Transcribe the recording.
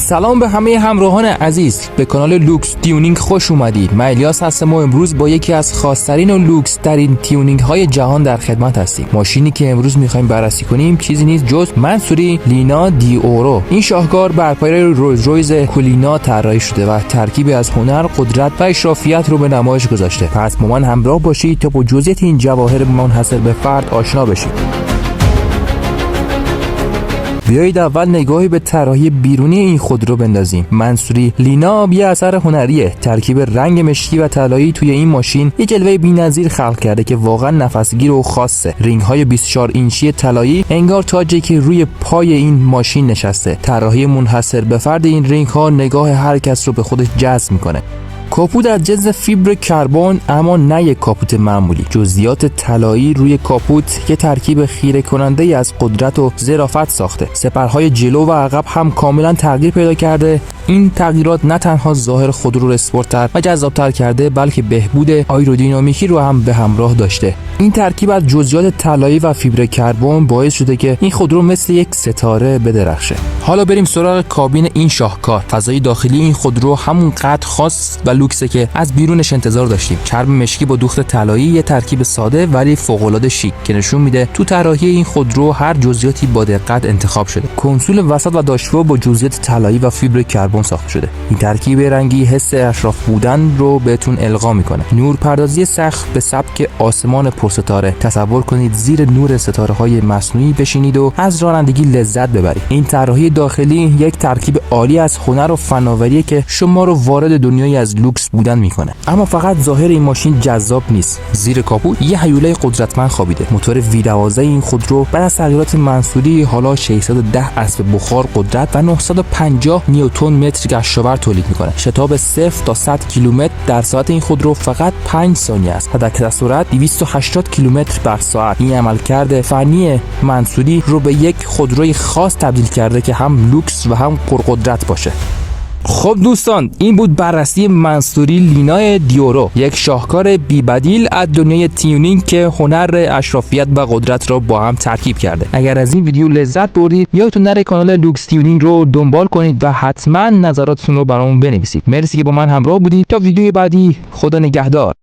سلام به همه همراهان عزیز، به کانال لوکس تیونینگ خوش اومدید. من الیاس هستم و امروز با یکی از خاص‌ترین و لوکس ترین تیونینگ های جهان در خدمت هستیم. ماشینی که امروز می‌خوایم بررسی کنیم چیزی نیست جز منصوری لینا دیورو. این شاهکار بر پایه رولز رویس کولینا طراحی شده و ترکیبی از هنر، قدرت و اشرافیت رو به نمایش گذاشته. پس با من همراه باشید تا با جزئیات این جواهر منحصر به فرد آشنا بشید. بیایید اول نگاهی به طراحی بیرونی این خودرو بندازیم. منصوری لینا یه اثر هنریه. ترکیب رنگ مشکی و طلایی توی این ماشین یه جلوه بی‌نظیر خلق کرده که واقعا نفسگیر و خاصه. رینگ‌های 24 اینچی طلایی انگار تاجی که روی پای این ماشین نشسته. طراحی منحصر به فرد این رینگ‌ها نگاه هر کس رو به خودش جذب می‌کنه. کاپوت از جنس فیبر کربن، اما نه یک کاپوت معمولی. جزئیات طلایی روی کاپوت که ترکیب خیره کننده از قدرت و ظرافت ساخته. سپرهای جلو و عقب هم کاملا تغییر پیدا کرده. این تغییرات نه تنها ظاهر خودرو رو اسپورت‌تر و جذاب‌تر کرده، بلکه بهبود آیرودینامیکی رو هم به همراه داشته. این ترکیب از جزئیات طلایی و فیبر کربن باعث شده که این خودرو مثل یک ستاره بدرخشه. حالا بریم سراغ کابین این شاهکار. فضای داخلی این خودرو همونقدر خاص و لوکسه که از بیرونش انتظار داشتیم. چرم مشکی با دوخت طلایی، یه ترکیب ساده ولی فوق‌العاده شیک که نشون میده تو طراحی این خودرو هر جزئیاتی با دقت انتخاب شده. کنسول وسط و داشبور با جزئیات طلایی و فیبر کربن ساخته شده. این ترکیب رنگی حس اشراف بودن رو بهتون القا میکنه. نورپردازی سقف به سبک آسمان پرستاره. تصور کنید زیر نور ستاره‌های مصنوعی بشینید و از رانندگی لذت ببرید. این طراحی داخلی یک ترکیب عالی از هنر و فناوریه که شما رو وارد دنیای از لوکس بودن میکنه. اما فقط ظاهر این ماشین جذاب نیست. زیر کاپوت یه هیولای قدرتمند خوابیده. موتور V12 این خودرو بعد از تغییرات منصوری حالا 610 اسب بخار قدرت و 950 نیوتن متر گشتاور تولید میکنه. شتاب 0 تا 100 کیلومتر در ساعت این خودرو فقط 5 ثانیه است. حد سرعت 280 کیلومتر بر ساعت. این عملکرد فنی منصوری رو به یک خودروی خاص تبدیل کرده که هم لوکس و هم پرقدرت باشه. خب دوستان، این بود بررسی منصوری لینا دیورو، یک شاهکار بی‌بدیل از دنیای تیونینگ که هنر، اشرافیت و قدرت را با هم ترکیب کرده. اگر از این ویدیو لذت بردید، یادتون نره کانال لوکس تیونینگ رو دنبال کنید و حتما نظراتتون رو برامون بنویسید. مرسی که با من همراه بودید. تا ویدیوی بعدی، خدا نگهدار.